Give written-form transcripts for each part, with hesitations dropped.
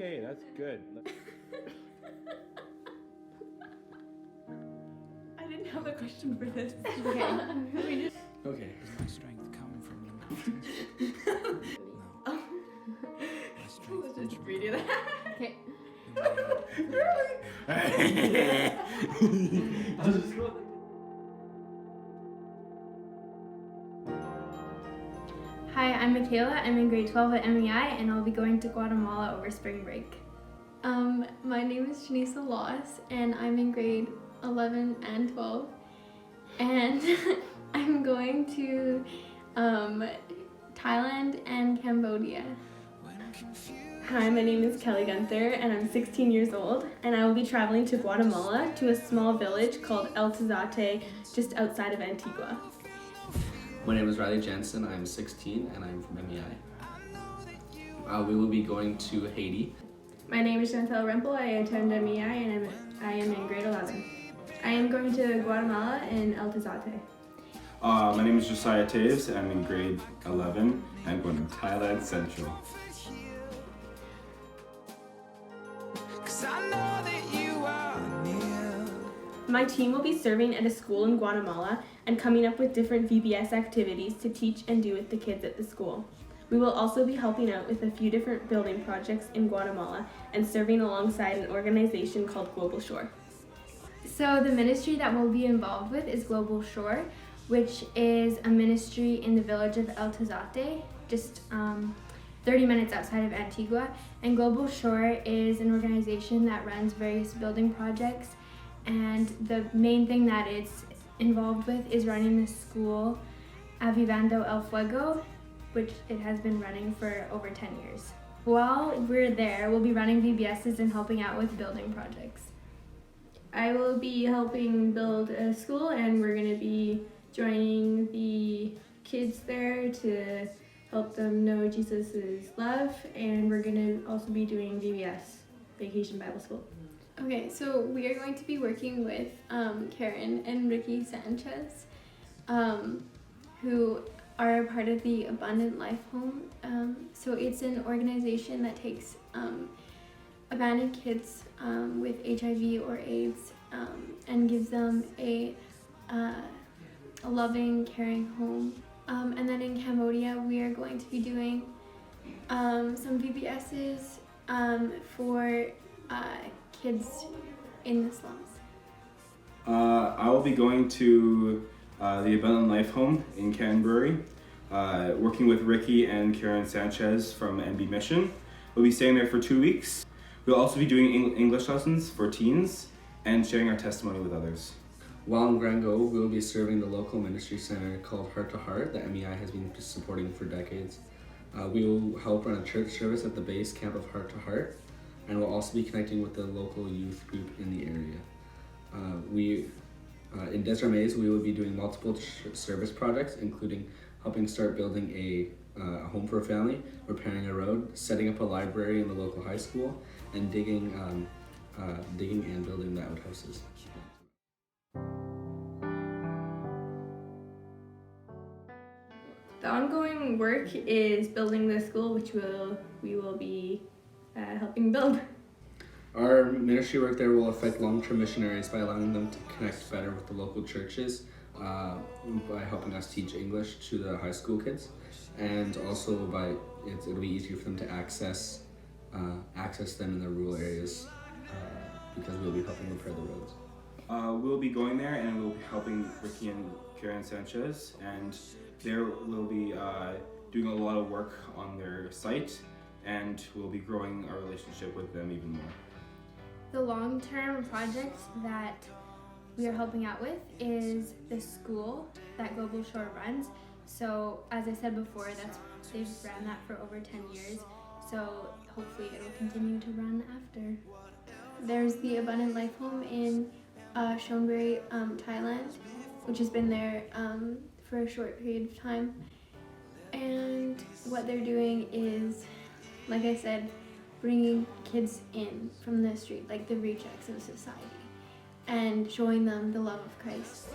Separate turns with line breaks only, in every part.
Okay, that's good.
I didn't have a question for this.
Okay.
Okay.
Does my strength come from the mountains? No. My strength
Let's
comes
just
from
redo
God.
that.
Okay.
I'll just go.
Hi, I'm Michaela. I'm in grade 12 at MEI, and I'll be going to Guatemala over spring break.
My name is Janisa Loss, and I'm in grade 11 and 12. And I'm going to Thailand and Cambodia.
Hi, my name is Kelly Gunther, and I'm 16 years old, and I will be traveling to Guatemala to a small village called El Tizate, just outside of Antigua.
My name is Riley Jansen. I'm 16 and I'm from MEI. We will be going to Haiti.
My name is Chantel Rempel. I attend MEI, and I am in grade 11. I am going to Guatemala and El Tizate.
My name is Josiah Taves, and I'm in grade 11. I'm going to Thailand Central.
My team will be serving at a school in Guatemala and coming up with different VBS activities to teach and do with the kids at the school. We will also be helping out with a few different building projects in Guatemala and serving alongside an organization called Global Shore.
So the ministry that we'll be involved with is Global Shore, which is a ministry in the village of El Tizate, just 30 minutes outside of Antigua. And Global Shore is an organization that runs various building projects, and the main thing that it's involved with is running the school Avivando El Fuego, which it has been running for over 10 years. While we're there, we'll be running VBSs and helping out with building projects.
I will be helping build a school, and we're going to be joining the kids there to help them know Jesus' love, and we're going to also be doing VBS, Vacation Bible School.
Okay, so we are going to be working with Karen and Ricky Sanchez, who are a part of the Abundant Life Home. So it's an organization that takes abandoned kids with HIV or AIDS and gives them a loving, caring home. And then in Cambodia, we are going to be doing some VBSs for kids in the slums.
I will be going to the Abundant Life Home in Canterbury, working with Ricky and Karen Sanchez from NB Mission. We'll be staying there for 2 weeks. We'll also be doing English lessons for teens and sharing our testimony with others.
While in Grango, we will be serving the local ministry center called Heart to Heart that MEI has been supporting for decades. We will help run a church service at the base camp of Heart to Heart, and we'll also be connecting with the local youth group in the area. In Desert Maze, we will be doing multiple service projects, including helping start building a home for a family, repairing a road, setting up a library in the local high school, and digging and building the outhouses.
The ongoing work is building the school, which we will be helping build.
Our ministry work there will affect long-term missionaries by allowing them to connect better with the local churches, by helping us teach English to the high school kids, and also it'll be easier for them to access them in the rural areas because we'll be helping repair the roads.
We'll be going there, and we'll be helping Ricky and Karen Sanchez, and there we'll be doing a lot of work on their site, and we'll be growing our relationship with them even more.
The long-term project that we are helping out with is the school that Global Shore runs. So as I said before, they've ran that for over 10 years. So hopefully it'll continue to run after.
There's the Abundant Life Home in Shonburi, Thailand, which has been there for a short period of time. And what they're doing is, like I said, bringing kids in from the street, like the rejects of society, and showing them the love of Christ.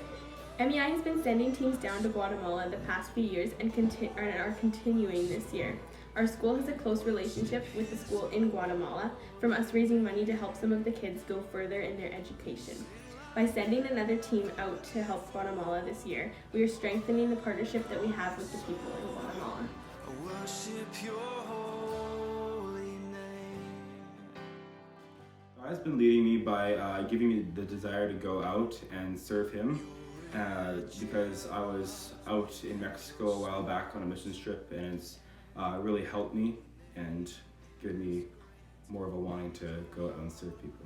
MEI has been sending teams down to Guatemala the past few years and are continuing this year. Our school has a close relationship with the school in Guatemala, from us raising money to help some of the kids go further in their education. By sending another team out to help Guatemala this year, we are strengthening the partnership that we have with the people in Guatemala.
God has been leading me by giving me the desire to go out and serve Him, because I was out in Mexico a while back on a mission trip, and it's really helped me and given me more of a wanting to go out and serve people.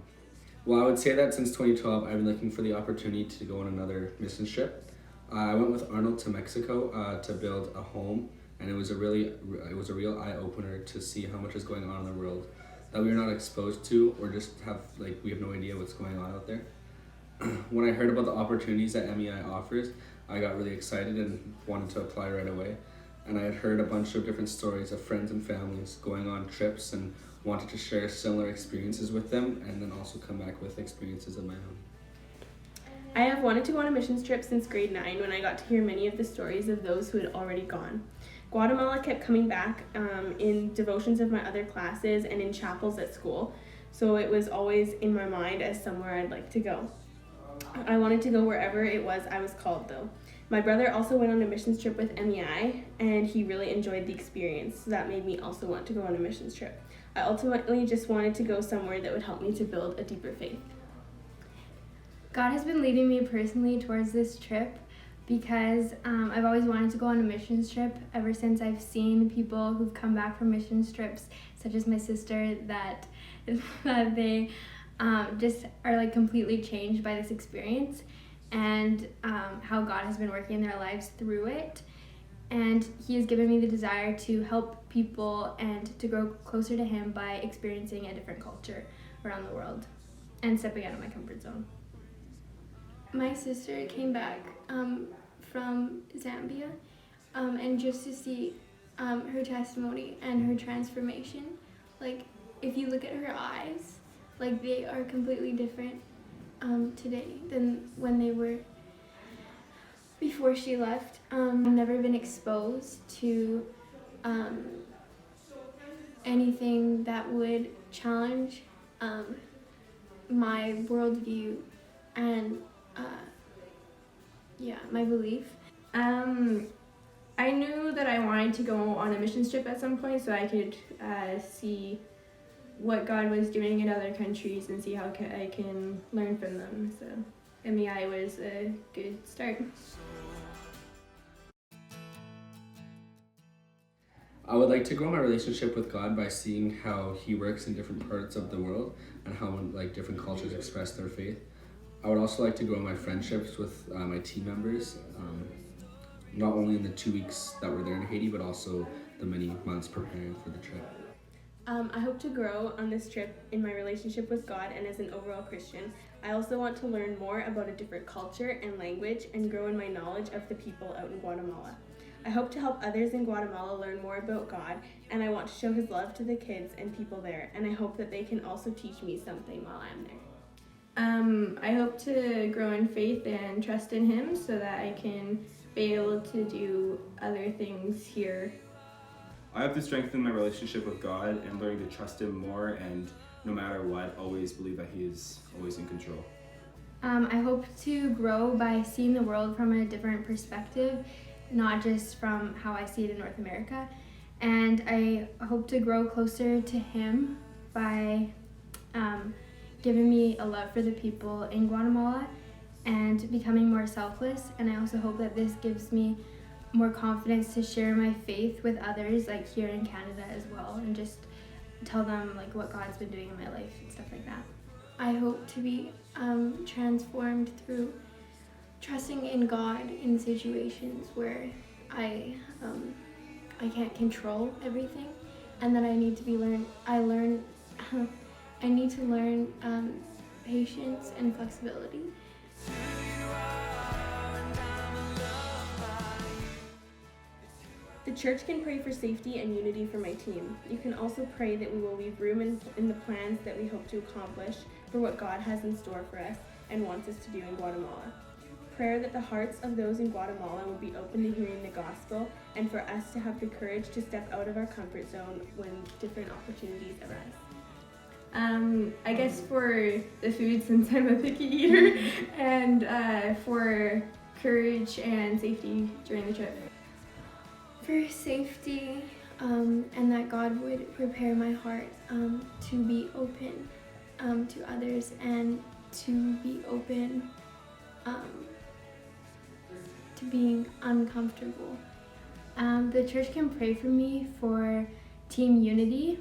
Well, I would say that since 2012, I've been looking for the opportunity to go on another mission trip. I went with Arnold to Mexico to build a home, and it was a real eye opener to see how much is going on in the world that we are not exposed to, or just we have no idea what's going on out there. When I heard about the opportunities that MEI offers, I got really excited and wanted to apply right away. And I had heard a bunch of different stories of friends and families going on trips and wanted to share similar experiences with them, and then also come back with experiences of my own.
I have wanted to go on a missions trip since grade 9, when I got to hear many of the stories of those who had already gone. Guatemala kept coming back in devotions of my other classes and in chapels at school, so it was always in my mind as somewhere I'd like to go. I wanted to go wherever it was I was called, though. My brother also went on a missions trip with MEI, and he really enjoyed the experience, so that made me also want to go on a missions trip. I ultimately just wanted to go somewhere that would help me to build a deeper faith.
God has been leading me personally towards this trip because I've always wanted to go on a missions trip ever since I've seen people who've come back from missions trips, such as my sister, that they just are completely changed by this experience, and how God has been working in their lives through it. And He has given me the desire to help people and to grow closer to Him by experiencing a different culture around the world and stepping out of my comfort zone.
My sister came back from Zambia, and just to see her testimony and her transformation, if you look at her eyes, they are completely different today than when they were before she left. I've never been exposed to anything that would challenge my worldview and my belief.
I knew that I wanted to go on a missions trip at some point so I could see what God was doing in other countries and see how I can learn from them. So MEI was a good start.
I would like to grow my relationship with God by seeing how He works in different parts of the world and how different cultures express their faith. I would also like to grow my friendships with my team members, not only in the 2 weeks that we're there in Haiti, but also the many months preparing for the trip.
I hope to grow on this trip in my relationship with God and as an overall Christian. I also want to learn more about a different culture and language and grow in my knowledge of the people out in Guatemala. I hope to help others in Guatemala learn more about God, and I want to show His love to the kids and people there, and I hope that they can also teach me something while I'm there. I hope to grow in faith and trust in Him so that I can be able to do other things here.
I have to strengthen my relationship with God and learning to trust Him more, and no matter what, always believe that He is always in control.
I hope to grow by seeing the world from a different perspective, not just from how I see it in North America. And I hope to grow closer to Him by giving me a love for the people in Guatemala and becoming more selfless. And I also hope that this gives me more confidence to share my faith with others, here in Canada as well, and just tell them what God's been doing in my life and stuff like that.
I hope to be transformed through trusting in God in situations where I can't control everything, and that I need to learn patience and flexibility.
The church can pray for safety and unity for my team. You can also pray that we will leave room in the plans that we hope to accomplish for what God has in store for us and wants us to do in Guatemala. prayer that the hearts of those in Guatemala will be open to hearing the gospel, and for us to have the courage to step out of our comfort zone when different opportunities arise.
I guess for the food, since I'm a picky eater, and for courage and safety during the trip.
For safety, and that God would prepare my heart to be open to others and to be open to being uncomfortable.
The church can pray for me for team unity,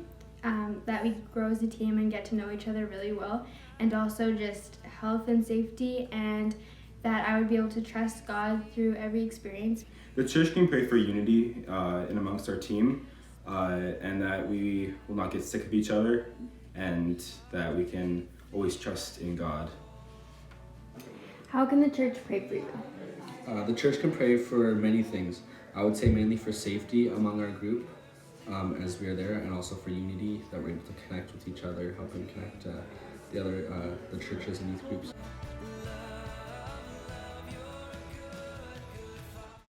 that we grow as a team and get to know each other really well, and also just health and safety, and that I would be able to trust God through every experience.
The church can pray for unity in amongst our team, and that we will not get sick of each other, and that we can always trust in God.
How can the church pray for you?
The church can pray for many things. I would say mainly for safety among our group as we are there, and also for unity, that we're able to connect with each other, helping connect the churches and youth groups.